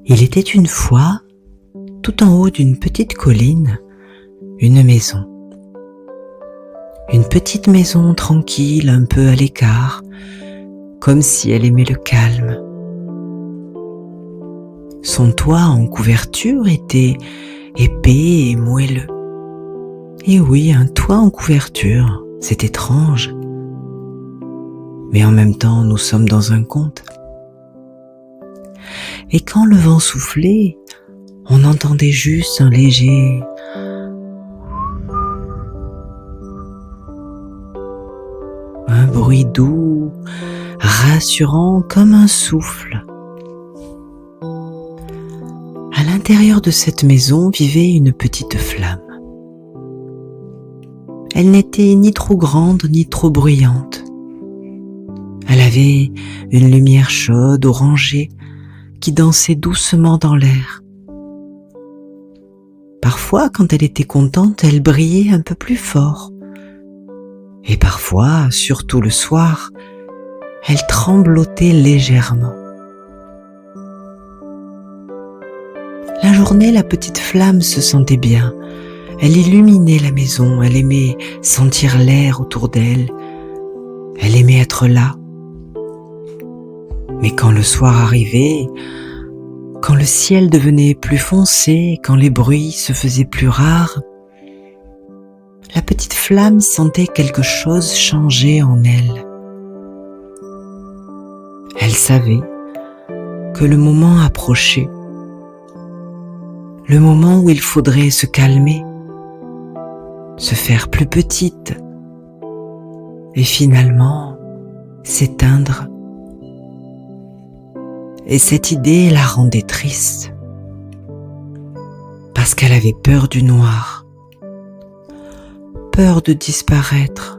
Il était une fois, tout en haut d'une petite colline, une maison. Une petite maison tranquille, un peu à l'écart, comme si elle aimait le calme. Son toit en couverture était épais et moelleux. Et oui, un toit en couverture, c'est étrange. Mais en même temps, nous sommes dans un conte. Et quand le vent soufflait, on entendait juste un léger un bruit doux, rassurant comme un souffle. À l'intérieur de cette maison vivait une petite flamme. Elle n'était ni trop grande ni trop bruyante. Elle avait une lumière chaude, orangée, qui dansait doucement dans l'air. Parfois, quand elle était contente, elle brillait un peu plus fort. Et parfois, surtout le soir, elle tremblotait légèrement. La journée, la petite flamme se sentait bien. Elle illuminait la maison, elle aimait sentir l'air autour d'elle. Elle aimait être là. Mais quand le soir arrivait, quand le ciel devenait plus foncé, quand les bruits se faisaient plus rares, la petite flamme sentait quelque chose changer en elle. Elle savait que le moment approchait, le moment où il faudrait se calmer, se faire plus petite et finalement s'éteindre. Et cette idée la rendait triste, parce qu'elle avait peur du noir, peur de disparaître,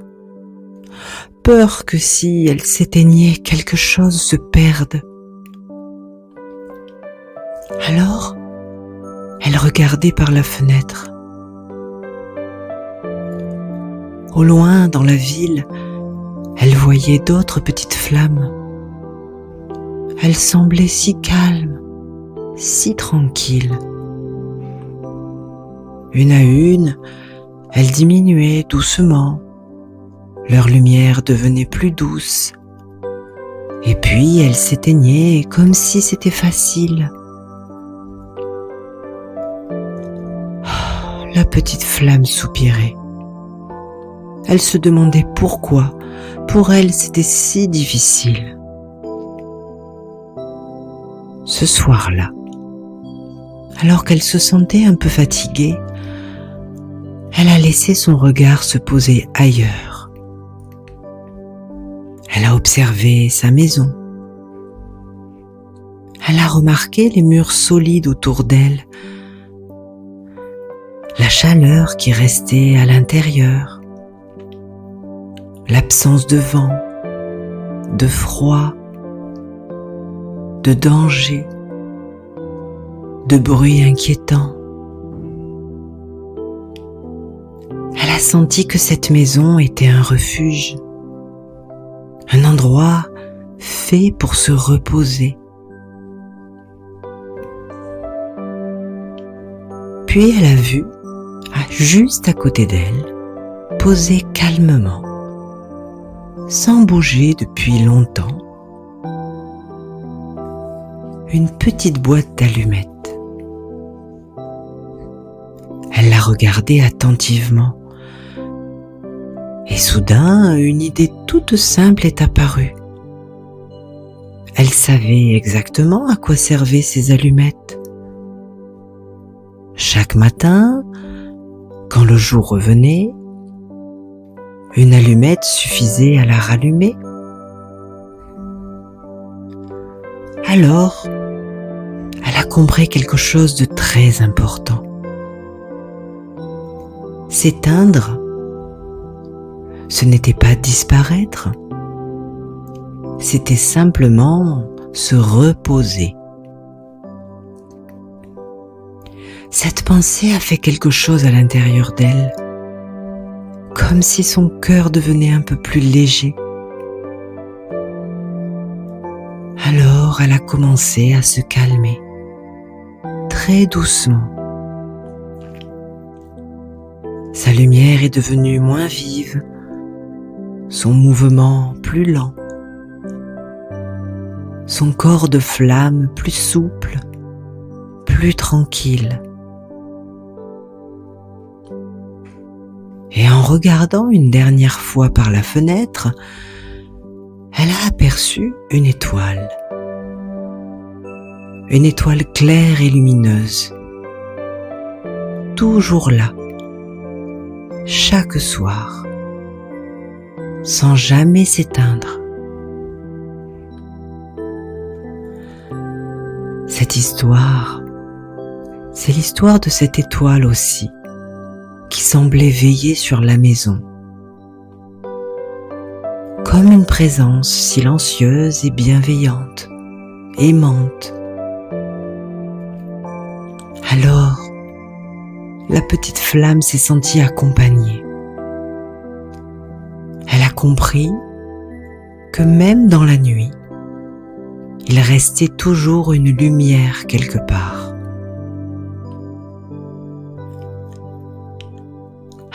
peur que si elle s'éteignait, quelque chose se perde. Alors, elle regardait par la fenêtre. Au loin, dans la ville, elle voyait d'autres petites flammes. Elles semblaient si calmes, si tranquilles. Une à une, elles diminuaient doucement. Leur lumière devenait plus douce. Et puis elles s'éteignaient comme si c'était facile. La petite flamme soupirait. Elle se demandait pourquoi, pour elle, c'était si difficile. Ce soir-là, alors qu'elle se sentait un peu fatiguée, elle a laissé son regard se poser ailleurs. Elle a observé sa maison. Elle a remarqué les murs solides autour d'elle, la chaleur qui restait à l'intérieur, l'absence de vent, de froid, de danger, de bruit inquiétant. Elle a senti que cette maison était un refuge, un endroit fait pour se reposer. Puis elle a vu, juste à côté d'elle, posée calmement, sans bouger depuis longtemps, une petite boîte d'allumettes. Elle l'a regardée attentivement. Et soudain, une idée toute simple est apparue. Elle savait exactement à quoi servaient ces allumettes. Chaque matin, quand le jour revenait, une allumette suffisait à la rallumer. Alors, elle a compris quelque chose de très important. S'éteindre, ce n'était pas disparaître, c'était simplement se reposer. Cette pensée a fait quelque chose à l'intérieur d'elle, comme si son cœur devenait un peu plus léger. Alors elle a commencé à se calmer. très doucement. Sa lumière est devenue moins vive, son mouvement plus lent, son corps de flamme plus souple, plus tranquille. Et en regardant une dernière fois par la fenêtre, elle a aperçu une étoile claire et lumineuse, toujours là, chaque soir, sans jamais s'éteindre. Cette histoire, c'est l'histoire de cette étoile aussi, qui semblait veiller sur la maison, comme une présence silencieuse et bienveillante, aimante. Alors, la petite flamme s'est sentie accompagnée. Elle a compris que même dans la nuit, il restait toujours une lumière quelque part.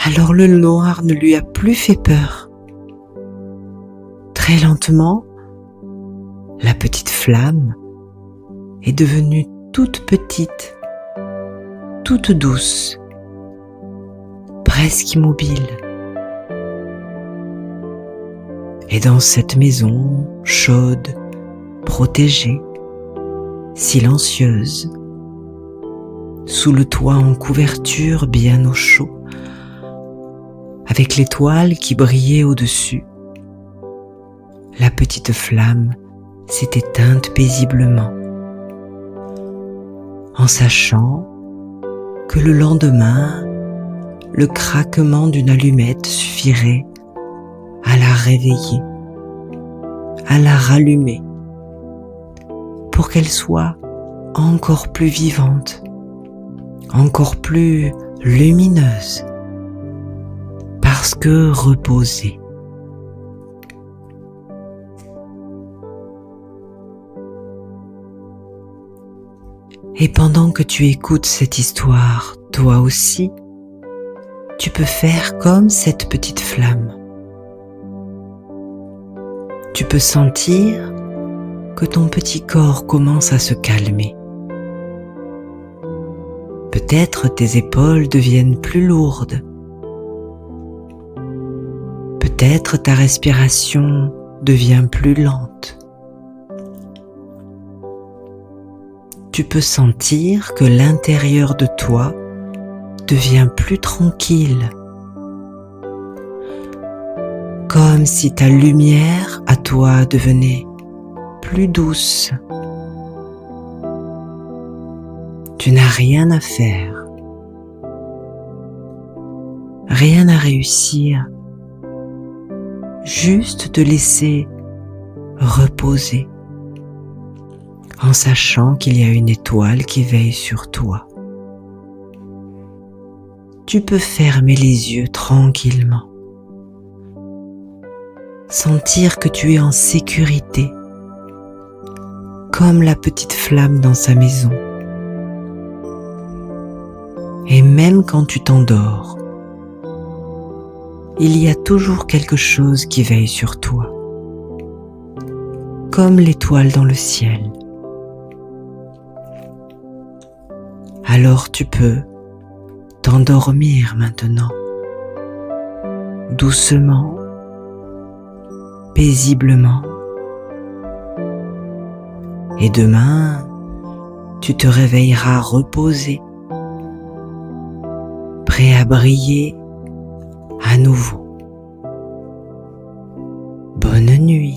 Alors le noir ne lui a plus fait peur. Très lentement, la petite flamme est devenue toute petite, toute douce, presque immobile. Et dans cette maison chaude, protégée, silencieuse, sous le toit en couverture bien au chaud, avec l'étoile qui brillait au-dessus, la petite flamme s'est éteinte paisiblement, en sachant que le lendemain, le craquement d'une allumette suffirait à la réveiller, à la rallumer, pour qu'elle soit encore plus vivante, encore plus lumineuse, parce que reposée. Et pendant que tu écoutes cette histoire, toi aussi, tu peux faire comme cette petite flamme. Tu peux sentir que ton petit corps commence à se calmer. Peut-être tes épaules deviennent plus lourdes. Peut-être ta respiration devient plus lente. Tu peux sentir que l'intérieur de toi devient plus tranquille, comme si ta lumière à toi devenait plus douce. Tu n'as rien à faire, rien à réussir, juste te laisser reposer, en sachant qu'il y a une étoile qui veille sur toi. Tu peux fermer les yeux tranquillement, sentir que tu es en sécurité, comme la petite flamme dans sa maison. Et même quand tu t'endors, il y a toujours quelque chose qui veille sur toi, comme l'étoile dans le ciel. Alors tu peux t'endormir maintenant, doucement, paisiblement. Et demain, tu te réveilleras reposé, prêt à briller à nouveau. Bonne nuit.